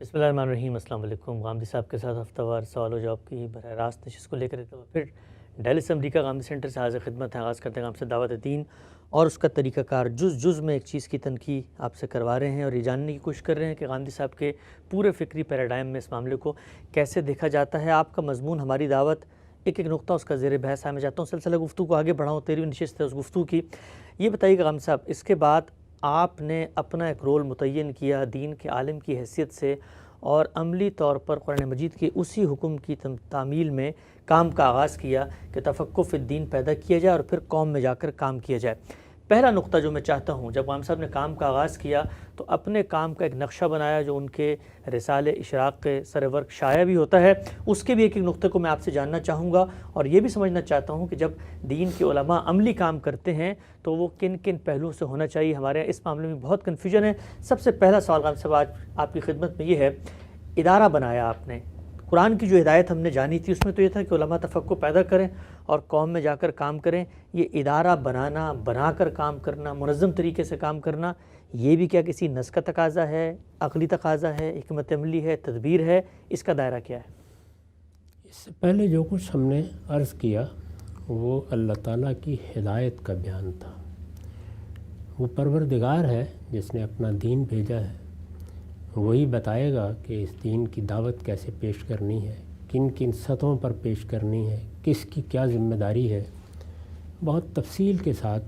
بسم اللہ الرحمن الرحیم۔ السلام علیکم۔ غامدی صاحب کے ساتھ ہفتہ وار سوال و جواب کی براہ راست نشست کو لے کر پھر ڈیلی سے امریکہ غامدی سینٹر سے حاضر خدمت ہے۔ آغاز کرتے ہیں آپ سے دعوت دین اور اس کا طریقہ کار، جز میں ایک چیز کی تنقید آپ سے کروا رہے ہیں اور یہ جاننے کی کوشش کر رہے ہیں کہ غامدی صاحب کے پورے فکری پیراڈائم میں اس معاملے کو کیسے دیکھا جاتا ہے۔ آپ کا مضمون، ہماری دعوت، ایک نقطہ اس کا زیر بحث ہے۔ میں چاہتا ہوں سلسلہ گفتگو کو آگے بڑھاؤں، 13ویں نشست ہے اس گفتگو کی۔ یہ بتائیے کہ غامدی صاحب، اس کے بعد آپ نے اپنا ایک رول متعین کیا دین کے عالم کی حیثیت سے اور عملی طور پر قرآن مجید کے اسی حکم کی تعمیل میں کام کا آغاز کیا کہ تفقہ فی الدین پیدا کیا جائے اور پھر قوم میں جا کر کام کیا جائے۔ پہلا نقطہ جو میں چاہتا ہوں، جب غام صاحب نے کام کا آغاز کیا تو اپنے کام کا ایک نقشہ بنایا جو ان کے رسالے اشراق کے سر ورق شائع بھی ہوتا ہے، اس کے بھی ایک نقطے کو میں آپ سے جاننا چاہوں گا اور یہ بھی سمجھنا چاہتا ہوں کہ جب دین کے علماء عملی کام کرتے ہیں تو وہ کن کن پہلوؤں سے ہونا چاہیے۔ ہمارے یہاں اس معاملے میں بہت کنفیوژن ہے۔ سب سے پہلا سوال غام صاحب آج آپ کی خدمت میں یہ ہے، ادارہ بنایا آپ نے، قرآن کی جو ہدایت ہم نے جانی تھی اس میں تو یہ تھا کہ علماء تفقہ پیدا کریں اور قوم میں جا کر کام کریں۔ یہ ادارہ بنانا، بنا کر کام کرنا، منظم طریقے سے کام کرنا، یہ بھی کیا کسی نس کا تقاضا ہے، عقلی تقاضا ہے، حکمت عملی ہے، تدبیر ہے؟ اس کا دائرہ کیا ہے؟ اس سے پہلے جو کچھ ہم نے عرض کیا وہ اللہ تعالیٰ کی ہدایت کا بیان تھا۔ وہ پروردگار ہے جس نے اپنا دین بھیجا ہے، وہی بتائے گا کہ اس دین کی دعوت کیسے پیش کرنی ہے، کن کن سطحوں پر پیش کرنی ہے، کس کی کیا ذمہ داری ہے۔ بہت تفصیل کے ساتھ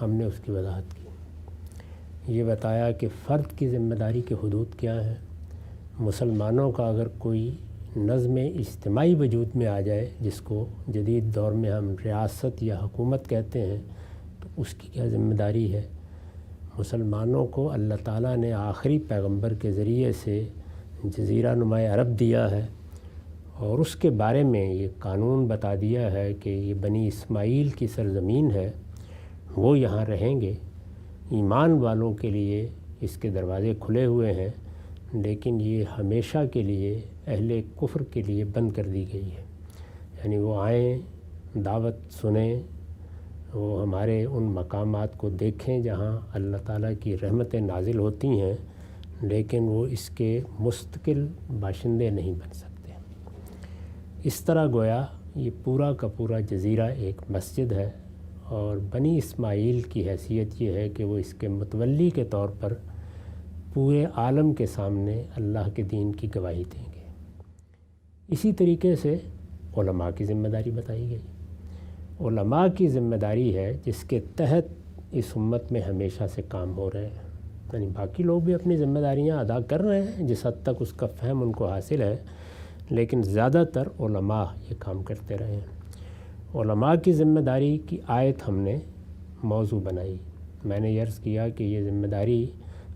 ہم نے اس کی وضاحت کی۔ یہ بتایا کہ فرد کی ذمہ داری کے حدود کیا ہیں۔ مسلمانوں کا اگر کوئی نظم اجتماعی وجود میں آ جائے، جس کو جدید دور میں ہم ریاست یا حکومت کہتے ہیں، تو اس کی کیا ذمہ داری ہے۔ مسلمانوں کو اللہ تعالیٰ نے آخری پیغمبر کے ذریعے سے جزیرہ نما عرب دیا ہے اور اس کے بارے میں یہ قانون بتا دیا ہے کہ یہ بنی اسماعیل کی سرزمین ہے، وہ یہاں رہیں گے۔ ایمان والوں کے لیے اس کے دروازے کھلے ہوئے ہیں، لیکن یہ ہمیشہ کے لیے اہل کفر کے لیے بند کر دی گئی ہے۔ یعنی وہ آئیں، دعوت سنیں، وہ ہمارے ان مقامات کو دیکھیں جہاں اللہ تعالیٰ کی رحمتیں نازل ہوتی ہیں، لیکن وہ اس کے مستقل باشندے نہیں بن سکتے۔ اس طرح گویا یہ پورا کا پورا جزیرہ ایک مسجد ہے اور بنی اسماعیل کی حیثیت یہ ہے کہ وہ اس کے متولی کے طور پر پورے عالم کے سامنے اللہ کے دین کی گواہی دیں گے۔ اسی طریقے سے علماء کی ذمہ داری بتائی گئی۔ علماء کی ذمہ داری ہے جس کے تحت اس امت میں ہمیشہ سے کام ہو رہے ہیں۔ یعنی باقی لوگ بھی اپنی ذمہ داریاں ادا کر رہے ہیں جس حد تک اس کا فہم ان کو حاصل ہے، لیکن زیادہ تر علماء یہ کام کرتے رہے ہیں۔ علماء کی ذمہ داری کی آیت ہم نے موضوع بنائی۔ میں نے عرض کیا کہ یہ ذمہ داری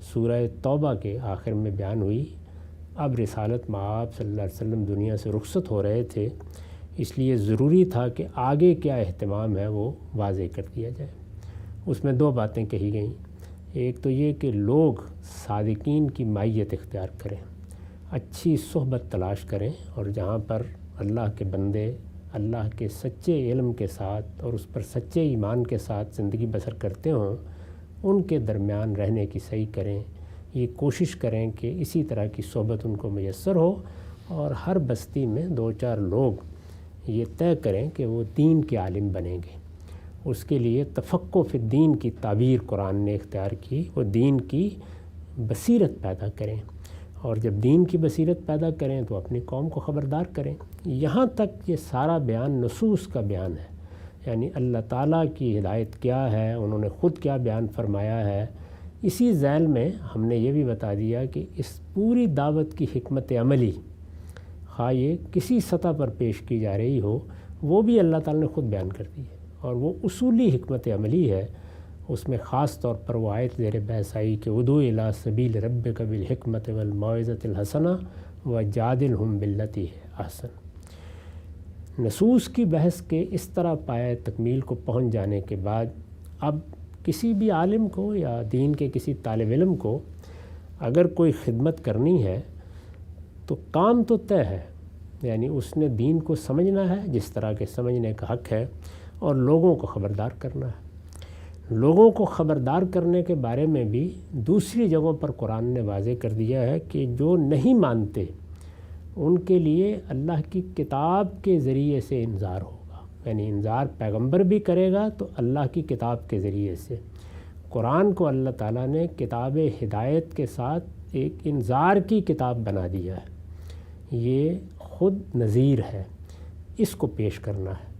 سورہ توبہ کے آخر میں بیان ہوئی۔ اب رسالت مآب صلی اللہ علیہ وسلم دنیا سے رخصت ہو رہے تھے، اس لیے ضروری تھا کہ آگے کیا اہتمام ہے وہ واضح کر دیا جائے۔ اس میں دو باتیں کہی گئیں۔ ایک تو یہ کہ لوگ صادقین کی مائیت اختیار کریں، اچھی صحبت تلاش کریں اور جہاں پر اللہ کے بندے اللہ کے سچے علم کے ساتھ اور اس پر سچے ایمان کے ساتھ زندگی بسر کرتے ہوں، ان کے درمیان رہنے کی صحیح کریں۔ یہ کوشش کریں کہ اسی طرح کی صحبت ان کو میسر ہو اور ہر بستی میں دو چار لوگ یہ طے کریں کہ وہ دین کے عالم بنیں گے۔ اس کے لیے تفقہ فی الدین کی تعبیر قرآن نے اختیار کی، وہ دین کی بصیرت پیدا کریں، اور جب دین کی بصیرت پیدا کریں تو اپنی قوم کو خبردار کریں۔ یہاں تک یہ سارا بیان نصوص کا بیان ہے، یعنی اللہ تعالیٰ کی ہدایت کیا ہے، انہوں نے خود کیا بیان فرمایا ہے۔ اسی ذیل میں ہم نے یہ بھی بتا دیا کہ اس پوری دعوت کی حکمت عملی، خواہ یہ کسی سطح پر پیش کی جا رہی ہو، وہ بھی اللہ تعالیٰ نے خود بیان کر دی ہے، اور وہ اصولی حکمت عملی ہے۔ اس میں خاص طور پر وہ آیت زیر بحث آئی کہ ادعو الی سبیل ربک بالحکمۃ والموعظۃ الحسنہ وجادلہم باللتی ہی احسن۔ نصوص کی بحث کے اس طرح پایہ تکمیل کو پہنچ جانے کے بعد اب کسی بھی عالم کو یا دین کے کسی طالب علم کو اگر کوئی خدمت کرنی ہے تو کام تو طے ہے، یعنی اس نے دین کو سمجھنا ہے جس طرح کے سمجھنے کا حق ہے اور لوگوں کو خبردار کرنا ہے۔ لوگوں کو خبردار کرنے کے بارے میں بھی دوسری جگہوں پر قرآن نے واضح کر دیا ہے کہ جو نہیں مانتے ان کے لیے اللہ کی کتاب کے ذریعے سے انذار ہوگا، یعنی انذار پیغمبر بھی کرے گا تو اللہ کی کتاب کے ذریعے سے۔ قرآن کو اللہ تعالیٰ نے کتاب ہدایت کے ساتھ ایک انذار کی کتاب بنا دیا ہے، یہ خود نذیر ہے، اس کو پیش کرنا ہے۔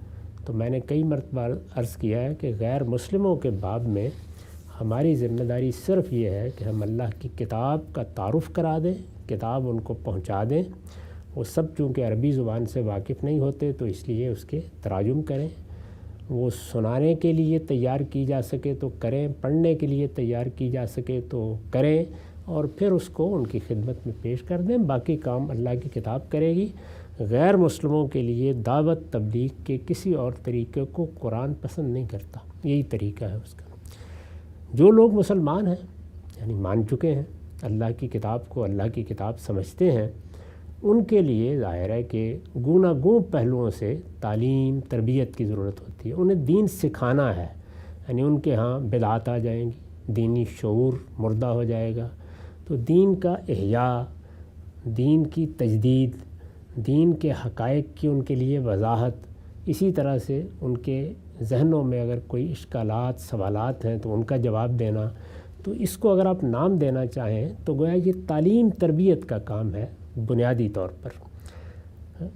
تو میں نے کئی مرتبہ عرض کیا ہے کہ غیر مسلموں کے باب میں ہماری ذمہ داری صرف یہ ہے کہ ہم اللہ کی کتاب کا تعارف کرا دیں، کتاب ان کو پہنچا دیں۔ وہ سب چونکہ عربی زبان سے واقف نہیں ہوتے تو اس لیے اس کے تراجم کریں، وہ سنانے کے لیے تیار کی جا سکے تو کریں، پڑھنے کے لیے تیار کی جا سکے تو کریں، اور پھر اس کو ان کی خدمت میں پیش کر دیں۔ باقی کام اللہ کی کتاب کرے گی۔ غیر مسلموں کے لیے دعوت تبلیغ کے کسی اور طریقے کو قرآن پسند نہیں کرتا، یہی طریقہ ہے اس کا۔ جو لوگ مسلمان ہیں یعنی مان چکے ہیں اللہ کی کتاب کو، اللہ کی کتاب سمجھتے ہیں، ان کے لیے ظاہر ہے کہ گوناگوں پہلوؤں سے تعلیم تربیت کی ضرورت ہوتی ہے۔ انہیں دین سکھانا ہے، یعنی ان کے ہاں بدعات آ جائیں گی، دینی شعور مردہ ہو جائے گا، تو دین کا احیاء، دین کی تجدید، دین کے حقائق کی ان کے لیے وضاحت، اسی طرح سے ان کے ذہنوں میں اگر کوئی اشکالات سوالات ہیں تو ان کا جواب دینا، تو اس کو اگر آپ نام دینا چاہیں تو گویا یہ تعلیم تربیت کا کام ہے بنیادی طور پر۔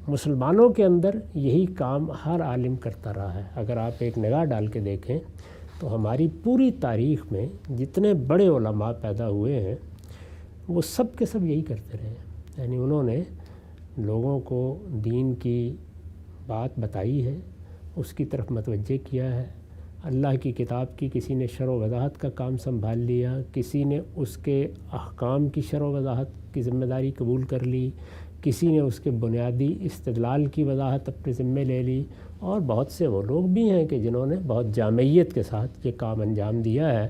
مسلمانوں کے اندر یہی کام ہر عالم کرتا رہا ہے۔ اگر آپ ایک نگاہ ڈال کے دیکھیں تو ہماری پوری تاریخ میں جتنے بڑے علماء پیدا ہوئے ہیں وہ سب کے سب یہی کرتے رہے ہیں، یعنی انہوں نے لوگوں کو دین کی بات بتائی ہے، اس کی طرف متوجہ کیا ہے۔ اللہ کی کتاب کی کسی نے شرح و وضاحت کا کام سنبھال لیا، کسی نے اس کے احکام کی شرح و وضاحت کی ذمہ داری قبول کر لی، کسی نے اس کے بنیادی استدلال کی وضاحت اپنے ذمے لے لی، اور بہت سے وہ لوگ بھی ہیں کہ جنہوں نے بہت جامعیت کے ساتھ یہ کام انجام دیا ہے۔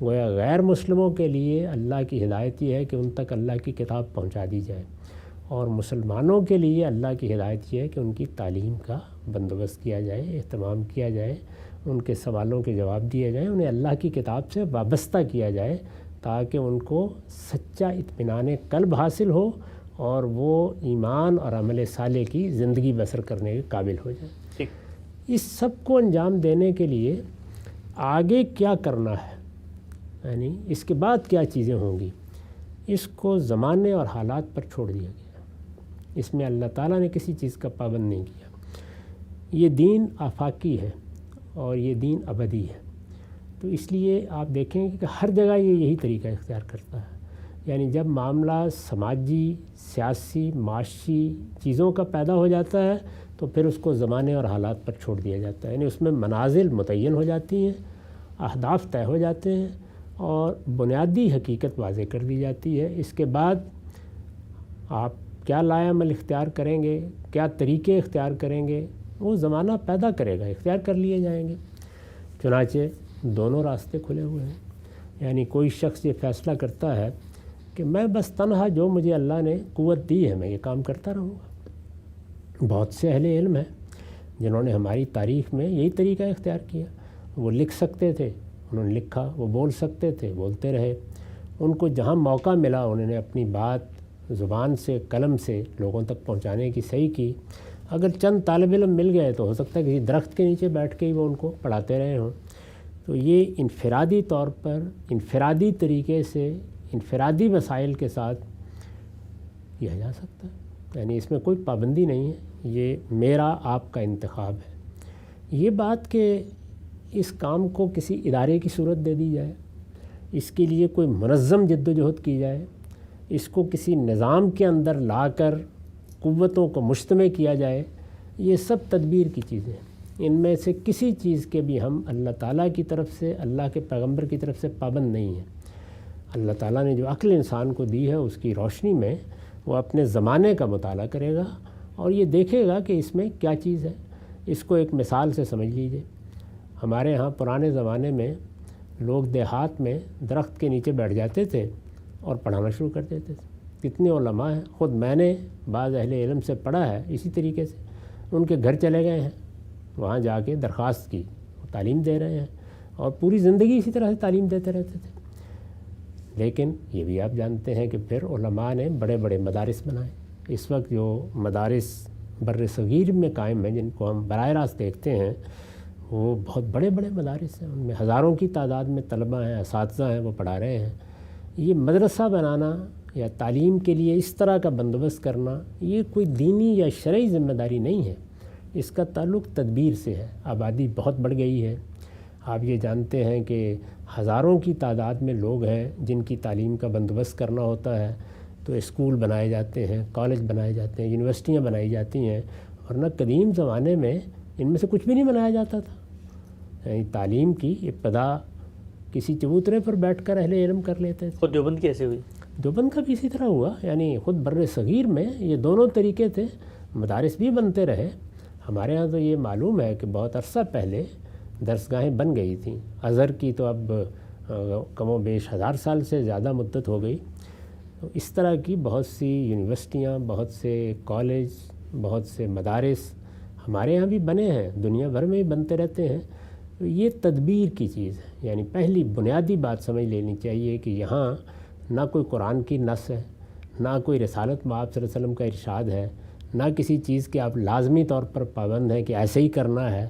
گویا غیر مسلموں کے لیے اللہ کی ہدایت یہ ہے کہ ان تک اللہ کی کتاب پہنچا دی جائے، اور مسلمانوں کے لیے اللہ کی ہدایت یہ ہے کہ ان کی تعلیم کا بندوبست کیا جائے، اہتمام کیا جائے، ان کے سوالوں کے جواب دیے جائیں، انہیں اللہ کی کتاب سے وابستہ کیا جائے تاکہ ان کو سچا اطمینان قلب حاصل ہو اور وہ ایمان اور عمل صالح کی زندگی بسر کرنے کے قابل ہو جائے۔ اس سب کو انجام دینے کے لیے آگے کیا کرنا ہے، یعنی اس کے بعد کیا چیزیں ہوں گی، اس کو زمانے اور حالات پر چھوڑ دیا گیا۔ اس میں اللہ تعالیٰ نے کسی چیز کا پابند نہیں کیا۔ یہ دین آفاقی ہے اور یہ دین ابدی ہے، تو اس لیے آپ دیکھیں کہ ہر جگہ یہ یہی طریقہ اختیار کرتا ہے۔ یعنی جب معاملہ سماجی، سیاسی، معاشی چیزوں کا پیدا ہو جاتا ہے تو پھر اس کو زمانے اور حالات پر چھوڑ دیا جاتا ہے، یعنی اس میں منازل متعین ہو جاتی ہیں، اہداف طے ہو جاتے ہیں اور بنیادی حقیقت واضح کر دی جاتی ہے۔ اس کے بعد آپ کیا لائے عمل اختیار کریں گے، کیا طریقے اختیار کریں گے، وہ زمانہ پیدا کرے گا، اختیار کر لیے جائیں گے۔ چنانچہ دونوں راستے کھلے ہوئے ہیں، یعنی کوئی شخص یہ فیصلہ کرتا ہے کہ میں بس تنہا جو مجھے اللہ نے قوت دی ہے میں یہ کام کرتا رہوں گا۔ بہت سے اہل علم ہیں جنہوں نے ہماری تاریخ میں یہی طریقہ اختیار کیا۔ وہ لکھ سکتے تھے، انہوں نے لکھا، وہ بول سکتے تھے، بولتے رہے۔ ان کو جہاں موقع ملا انہوں نے اپنی بات زبان سے، قلم سے لوگوں تک پہنچانے کی صحیح کی۔ اگر چند طالب علم مل گئے تو ہو سکتا ہے کسی درخت کے نیچے بیٹھ کے ہی وہ ان کو پڑھاتے رہے ہوں۔ تو یہ انفرادی طور پر، انفرادی طریقے سے، انفرادی وسائل کے ساتھ کیا جا سکتا ہے، یعنی اس میں کوئی پابندی نہیں ہے، یہ میرا آپ کا انتخاب ہے۔ یہ بات کہ اس کام کو کسی ادارے کی صورت دے دی جائے، اس کے لیے کوئی منظم جد و جہد کی جائے، اس کو کسی نظام کے اندر لا کر قوتوں کو مجتمع کیا جائے، یہ سب تدبیر کی چیزیں ہیں۔ ان میں سے کسی چیز کے بھی ہم اللہ تعالیٰ کی طرف سے، اللہ کے پیغمبر کی طرف سے پابند نہیں ہیں۔ اللہ تعالیٰ نے جو عقل انسان کو دی ہے اس کی روشنی میں وہ اپنے زمانے کا مطالعہ کرے گا اور یہ دیکھے گا کہ اس میں کیا چیز ہے۔ اس کو ایک مثال سے سمجھ لیجئے۔ ہمارے ہاں پرانے زمانے میں لوگ دیہات میں درخت کے نیچے بیٹھ جاتے تھے اور پڑھانا شروع کر دیتے تھے۔ کتنے علماء ہیں، خود میں نے بعض اہل علم سے پڑھا ہے اسی طریقے سے، ان کے گھر چلے گئے ہیں، وہاں جا کے درخواست کی، وہ تعلیم دے رہے ہیں اور پوری زندگی اسی طرح سے تعلیم دیتے رہتے تھے۔ لیکن یہ بھی آپ جانتے ہیں کہ پھر علماء نے بڑے بڑے مدارس بنائے۔ اس وقت جو مدارس بر صغیر میں قائم ہیں، جن کو ہم براہ راست دیکھتے ہیں، وہ بہت بڑے بڑے مدارس ہیں، ان میں ہزاروں کی تعداد میں طلباء ہیں، اساتذہ ہیں، وہ پڑھا رہے ہیں۔ یہ مدرسہ بنانا یا تعلیم کے لیے اس طرح کا بندوبست کرنا، یہ کوئی دینی یا شرعی ذمہ داری نہیں ہے، اس کا تعلق تدبیر سے ہے۔ آبادی بہت بڑھ گئی ہے، آپ یہ جانتے ہیں کہ ہزاروں کی تعداد میں لوگ ہیں جن کی تعلیم کا بندوبست کرنا ہوتا ہے، تو اسکول بنائے جاتے ہیں، کالج بنائے جاتے ہیں، یونیورسٹیاں بنائی جاتی ہیں، ورنہ قدیم زمانے میں ان میں سے کچھ بھی نہیں بنایا جاتا تھا۔ یعنی تعلیم کی ابتدا کسی چبوترے پر بیٹھ کر اہل علم کر لیتے تھے۔ خود دیوبند کیسے ہوئی؟ دیوبند کا بھی اسی طرح ہوا، یعنی خود بر صغیر میں یہ دونوں طریقے تھے، مدارس بھی بنتے رہے۔ ہمارے ہاں تو یہ معلوم ہے کہ بہت عرصہ پہلے درسگاہیں بن گئی تھیں، ازہر کی تو اب کم و بیش 1000 سال سے زیادہ مدت ہو گئی۔ تو اس طرح کی بہت سی یونیورسٹیاں، بہت سے کالج، بہت سے مدارس ہمارے ہاں بھی بنے ہیں، دنیا بھر میں بھی بنتے رہتے ہیں۔ تو یہ تدبیر کی چیز ہے، یعنی پہلی بنیادی بات سمجھ لینی چاہیے کہ یہاں نہ کوئی قرآن کی نص ہے، نہ کوئی رسالت مآب صلی اللہ علیہ وسلم کا ارشاد ہے، نہ کسی چیز کے آپ لازمی طور پر پابند ہیں کہ ایسے ہی کرنا ہے۔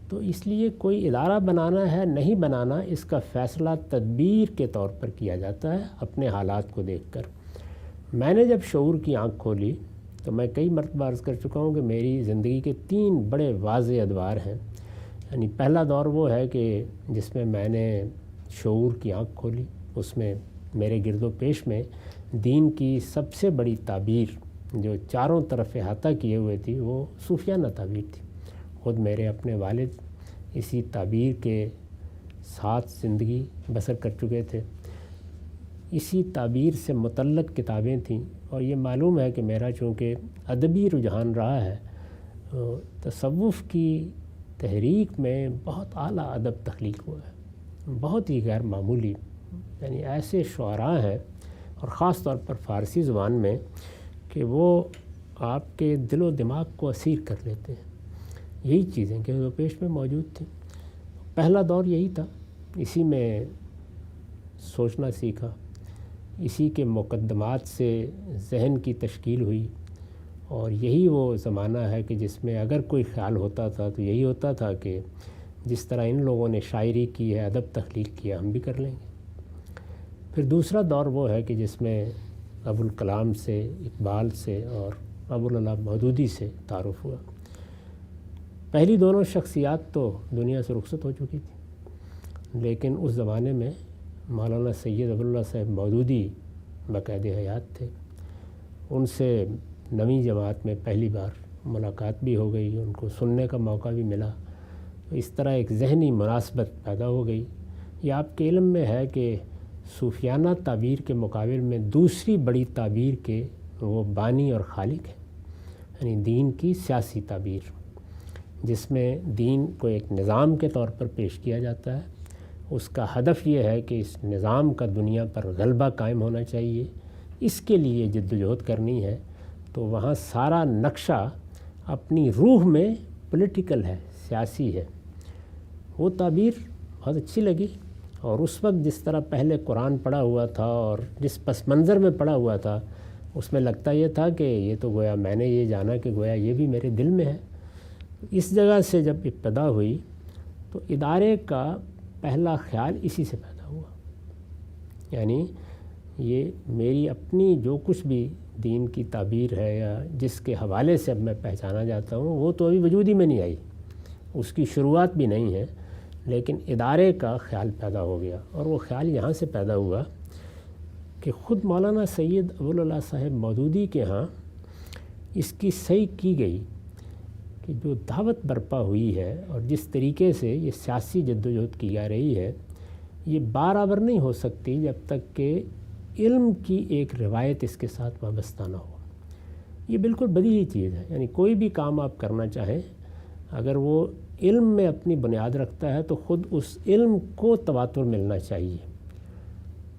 تو اس لیے کوئی ادارہ بنانا ہے نہیں بنانا، اس کا فیصلہ تدبیر کے طور پر کیا جاتا ہے، اپنے حالات کو دیکھ کر۔ میں نے جب شعور کی آنکھ کھولی تو میں کئی مرتبہ عرض کر چکا ہوں کہ میری زندگی کے 3 بڑے واضح ادوار ہیں۔ یعنی پہلا دور وہ ہے کہ جس میں نے شعور کی آنکھ کھولی، اس میں میرے گرد و پیش میں دین کی سب سے بڑی تعبیر جو چاروں طرف احاطہ کیے ہوئے تھی، وہ صوفیانہ تعبیر تھی۔ خود میرے اپنے والد اسی تعبیر کے ساتھ زندگی بسر کر چکے تھے، اسی تعبیر سے متعلق کتابیں تھیں، اور یہ معلوم ہے کہ میرا چونکہ ادبی رجحان رہا ہے، تصوف کی تحریک میں بہت اعلیٰ ادب تخلیق ہوا ہے، بہت ہی غیر معمولی، یعنی ایسے شعراء ہیں، اور خاص طور پر فارسی زبان میں، کہ وہ آپ کے دل و دماغ کو اسیر کر لیتے ہیں۔ یہی چیزیں کہ وہ پیش میں موجود تھیں۔ پہلا دور یہی تھا، اسی میں سوچنا سیکھا، اسی کے مقدمات سے ذہن کی تشکیل ہوئی، اور یہی وہ زمانہ ہے کہ جس میں اگر کوئی خیال ہوتا تھا تو یہی ہوتا تھا کہ جس طرح ان لوگوں نے شاعری کی ہے، ادب تخلیق کیا، ہم بھی کر لیں گے۔ پھر دوسرا دور وہ ہے کہ جس میں ابوالکلام سے، اقبال سے اور ابوالعلا مودودی سے تعارف ہوا۔ پہلی دونوں شخصیات تو دنیا سے رخصت ہو چکی تھی، لیکن اس زمانے میں مولانا سید ابوالعلا صاحب مودودی باقاعدہ حیات تھے۔ ان سے 9ویں جماعت میں پہلی بار ملاقات بھی ہو گئی، ان کو سننے کا موقع بھی ملا، تو اس طرح ایک ذہنی مناسبت پیدا ہو گئی۔ یہ آپ کے علم میں ہے کہ صوفیانہ تعبیر کے مقابل میں دوسری بڑی تعبیر کے وہ بانی اور خالق ہیں، یعنی دین کی سیاسی تعبیر، جس میں دین کو ایک نظام کے طور پر پیش کیا جاتا ہے۔ اس کا ہدف یہ ہے کہ اس نظام کا دنیا پر غلبہ قائم ہونا چاہیے، اس کے لیے جد و جہد کرنی ہے۔ تو وہاں سارا نقشہ اپنی روح میں پولیٹیکل ہے، سیاسی ہے۔ وہ تعبیر بہت اچھی لگی، اور اس وقت جس طرح پہلے قرآن پڑھا ہوا تھا اور جس پس منظر میں پڑھا ہوا تھا، اس میں لگتا یہ تھا کہ یہ تو گویا میں نے یہ جانا کہ گویا یہ بھی میرے دل میں ہے۔ اس جگہ سے جب ابتدا ہوئی تو ادارے کا پہلا خیال اسی سے پیدا ہوا، یعنی یہ میری اپنی جو کچھ بھی دین کی تعبیر ہے یا جس کے حوالے سے اب میں پہچانا جاتا ہوں، وہ تو ابھی وجود ہی میں نہیں آئی، اس کی شروعات بھی نہیں ہے، لیکن ادارے کا خیال پیدا ہو گیا۔ اور وہ خیال یہاں سے پیدا ہوا کہ خود مولانا سید ابوالعلا صاحب مودودی کے ہاں اس کی صحیح کی گئی کہ جو دعوت برپا ہوئی ہے اور جس طریقے سے یہ سیاسی جدوجہد کی جا رہی ہے، یہ برابر نہیں ہو سکتی جب تک کہ علم کی ایک روایت اس کے ساتھ وابستہ نہ ہو۔ یہ بالکل بدیہی چیز ہے، یعنی کوئی بھی کام آپ کرنا چاہیں، اگر وہ علم میں اپنی بنیاد رکھتا ہے تو خود اس علم کو تواتر ملنا چاہیے۔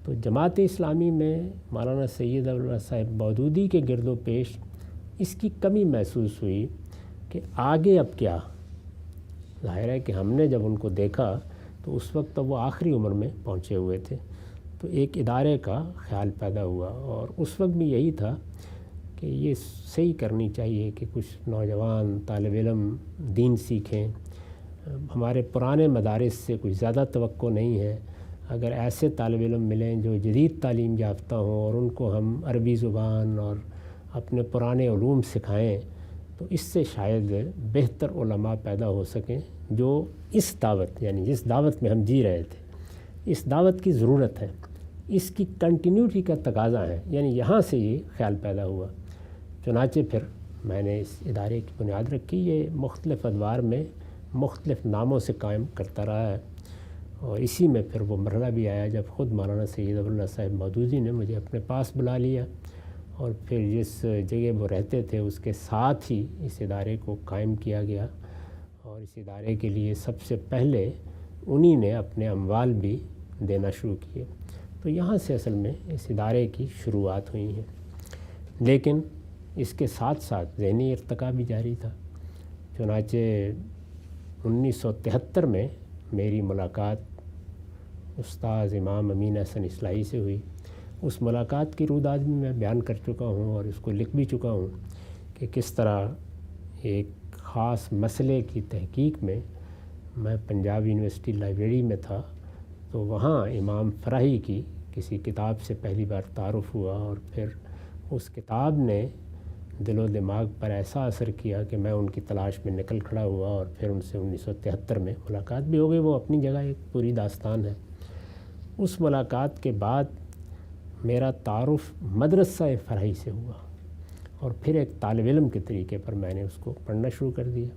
تو جماعت اسلامی میں مولانا سید ابوالعلا صاحب مودودی کے گرد و پیش اس کی کمی محسوس ہوئی کہ آگے اب کیا۔ ظاہر ہے کہ ہم نے جب ان کو دیکھا تو اس وقت وہ آخری عمر میں پہنچے ہوئے تھے، تو ایک ادارے کا خیال پیدا ہوا، اور اس وقت بھی یہی تھا کہ یہ صحیح کرنی چاہیے کہ کچھ نوجوان طالب علم دین سیکھیں۔ ہمارے پرانے مدارس سے کچھ زیادہ توقع نہیں ہے، اگر ایسے طالب علم ملیں جو جدید تعلیم یافتہ ہوں اور ان کو ہم عربی زبان اور اپنے پرانے علوم سکھائیں تو اس سے شاید بہتر علماء پیدا ہو سکیں جو اس دعوت، یعنی جس دعوت میں ہم جی رہے تھے، اس دعوت کی ضرورت ہے، اس کی کنٹینیوٹی کا تقاضا ہے، یعنی یہاں سے یہ خیال پیدا ہوا۔ چنانچہ پھر میں نے اس ادارے کی بنیاد رکھی، یہ مختلف ادوار میں مختلف ناموں سے قائم کرتا رہا ہے، اور اسی میں پھر وہ مرحلہ بھی آیا جب خود مولانا سید ابواللہ صاحب مودودی نے مجھے اپنے پاس بلا لیا، اور پھر جس جگہ وہ رہتے تھے اس کے ساتھ ہی اس ادارے کو قائم کیا گیا، اور اس ادارے کے لیے سب سے پہلے انہی نے اپنے اموال بھی دینا شروع کیے۔ تو یہاں سے اصل میں اس ادارے کی شروعات ہوئی ہیں، لیکن اس کے ساتھ ساتھ ذہنی ارتقا بھی جاری تھا۔ چنانچہ 1973 میں میری ملاقات استاذ امام امین احسن اصلاحی سے ہوئی۔ اس ملاقات کی روداد بھی میں بیان کر چکا ہوں اور اس کو لکھ بھی چکا ہوں کہ کس طرح ایک خاص مسئلے کی تحقیق میں میں پنجاب یونیورسٹی لائبریری میں تھا، تو وہاں امام فراہی کی کسی کتاب سے پہلی بار تعارف ہوا، اور پھر اس کتاب نے دل و دماغ پر ایسا اثر کیا کہ میں ان کی تلاش میں نکل کھڑا ہوا، اور پھر ان سے 1973 میں ملاقات بھی ہو گئی۔ وہ اپنی جگہ ایک پوری داستان ہے۔ اس ملاقات کے بعد میرا تعارف مدرسہ فراہی سے ہوا، اور پھر ایک طالب علم کے طریقے پر میں نے اس کو پڑھنا شروع کر دیا۔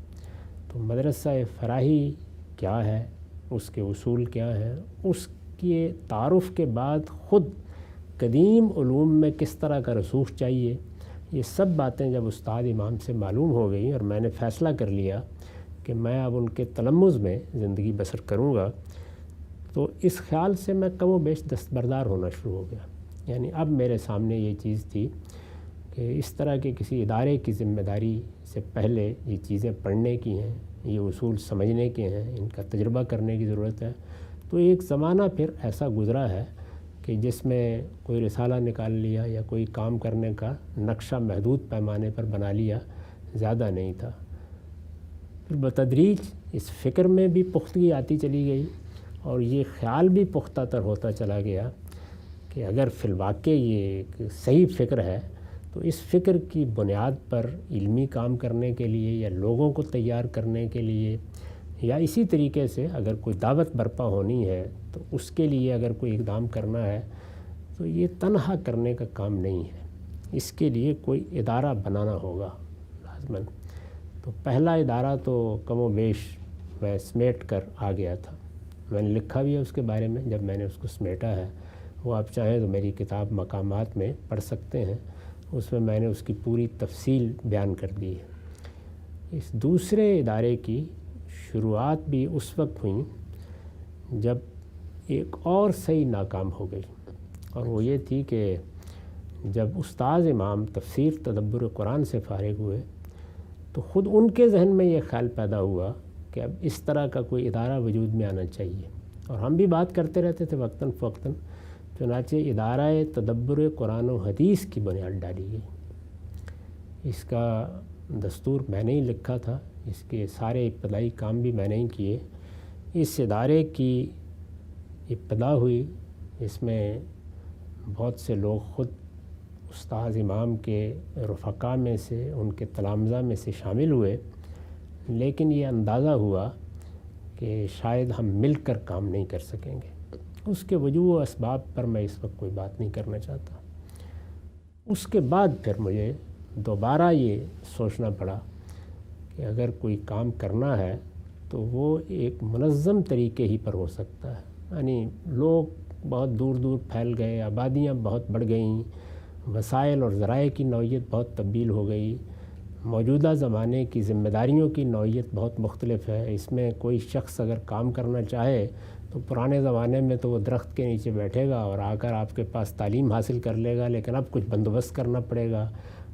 تو مدرسہ فراہی کیا ہے، اس کے اصول کیا ہیں، اس کے تعارف کے بعد خود قدیم علوم میں کس طرح کا رسوخ چاہیے، یہ سب باتیں جب استاد امام سے معلوم ہو گئیں اور میں نے فیصلہ کر لیا کہ میں اب ان کے تلمذ میں زندگی بسر کروں گا، تو اس خیال سے میں کم و بیش دستبردار ہونا شروع ہو گیا۔ یعنی اب میرے سامنے یہ چیز تھی کہ اس طرح کے کسی ادارے کی ذمہ داری سے پہلے یہ چیزیں پڑھنے کی ہیں، یہ اصول سمجھنے کے ہیں، ان کا تجربہ کرنے کی ضرورت ہے۔ تو ایک زمانہ پھر ایسا گزرا ہے کہ جس میں کوئی رسالہ نکال لیا یا کوئی کام کرنے کا نقشہ محدود پیمانے پر بنا لیا، زیادہ نہیں تھا۔ پھر بتدریج اس فکر میں بھی پختگی آتی چلی گئی، اور یہ خیال بھی پختہ تر ہوتا چلا گیا کہ اگر فی الواقع یہ ایک صحیح فکر ہے تو اس فکر کی بنیاد پر علمی کام کرنے کے لیے یا لوگوں کو تیار کرنے کے لیے یا اسی طریقے سے اگر کوئی دعوت برپا ہونی ہے تو اس کے لیے اگر کوئی اقدام کرنا ہے تو یہ تنہا کرنے کا کام نہیں ہے، اس کے لیے کوئی ادارہ بنانا ہوگا لازماً۔ تو پہلا ادارہ تو کم و بیش میں سمیٹ کر آ گیا تھا، میں نے لکھا بھی ہے اس کے بارے میں جب میں نے اس کو سمیٹا ہے، وہ آپ چاہیں تو میری کتاب مقامات میں پڑھ سکتے ہیں، اس میں نے اس کی پوری تفصیل بیان کر دی ہے۔ اس دوسرے ادارے کی شروعات بھی اس وقت ہوئیں جب ایک اور صحیح ناکام ہو گئی، اور وہ یہ تھی کہ جب استاذ امام تفسیر تدبر قرآن سے فارغ ہوئے تو خود ان کے ذہن میں یہ خیال پیدا ہوا کہ اب اس طرح کا کوئی ادارہ وجود میں آنا چاہیے، اور ہم بھی بات کرتے رہتے تھے وقتاً فوقتاً۔ چنانچہ ادارہ تدبر قرآن و حدیث کی بنیاد ڈالی گئی۔ اس کا دستور میں نے ہی لکھا تھا، اس کے سارے ابتدائی کام بھی میں نے ہی کیے۔ اس ادارے کی ابتدا ہوئی، اس میں بہت سے لوگ خود استاذ امام کے رفقا میں سے، ان کے تلامذہ میں سے شامل ہوئے، لیکن یہ اندازہ ہوا کہ شاید ہم مل کر کام نہیں کر سکیں گے۔ اس کے وجوہ و اسباب پر میں اس وقت کوئی بات نہیں کرنا چاہتا۔ اس کے بعد پھر مجھے دوبارہ یہ سوچنا پڑا کہ اگر کوئی کام کرنا ہے تو وہ ایک منظم طریقے ہی پر ہو سکتا ہے، یعنی لوگ بہت دور دور پھیل گئے، آبادیاں بہت بڑھ گئیں، وسائل اور ذرائع کی نوعیت بہت تبدیل ہو گئی، موجودہ زمانے کی ذمہ داریوں کی نوعیت بہت مختلف ہے۔ اس میں کوئی شخص اگر کام کرنا چاہے تو پرانے زمانے میں تو وہ درخت کے نیچے بیٹھے گا اور آ کر آپ کے پاس تعلیم حاصل کر لے گا، لیکن اب کچھ بندوبست کرنا پڑے گا،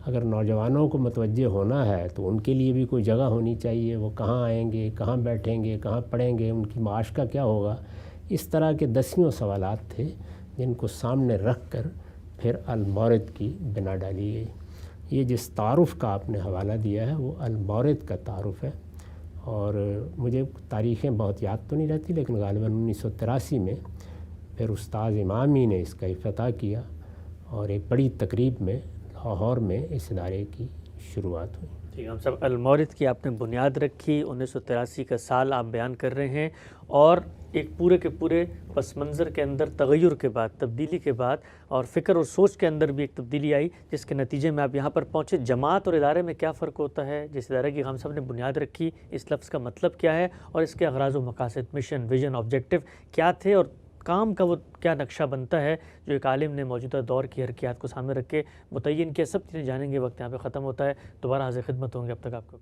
اگر نوجوانوں کو متوجہ ہونا ہے تو ان کے لیے بھی کوئی جگہ ہونی چاہیے، وہ کہاں آئیں گے، کہاں بیٹھیں گے، کہاں پڑھیں گے، ان کی معاش کا کیا ہوگا. اس طرح کے دسیوں سوالات تھے جن کو سامنے رکھ کر پھر المورد کی بنا ڈالی گئی. یہ جس تعارف کا آپ نے حوالہ دیا ہے وہ المورد کا تعارف ہے، اور مجھے تاریخیں بہت یاد تو نہیں رہتی، لیکن غالباً 1983 میں پھر استاذ امامی نے اس کا افتتاح کیا اور ایک بڑی تقریب میں لاہور میں اس ادارے کی شروعات ہوئی. ٹھیک ہے، ہم سب المورد کی آپ نے بنیاد رکھی، 1983 کا سال آپ بیان کر رہے ہیں، اور ایک پورے کے پورے پس منظر کے اندر تغیر کے بعد، تبدیلی کے بعد، اور فکر اور سوچ کے اندر بھی ایک تبدیلی آئی، جس کے نتیجے میں آپ یہاں پر پہنچے. جماعت اور ادارے میں کیا فرق ہوتا ہے؟ جس ادارے کی ہم سب نے بنیاد رکھی، اس لفظ کا مطلب کیا ہے، اور اس کے اغراض و مقاصد، مشن، ویژن، آبجیکٹو کیا تھے، اور کام کا وہ کیا نقشہ بنتا ہے جو ایک عالم نے موجودہ دور کی حرکیات کو سامنے رکھ کے متعین کیا. سب چیزیں جانیں گے. وقت یہاں پہ ختم ہوتا ہے. دوبارہ حاضر خدمت ہوں گے. اب تک آپ کو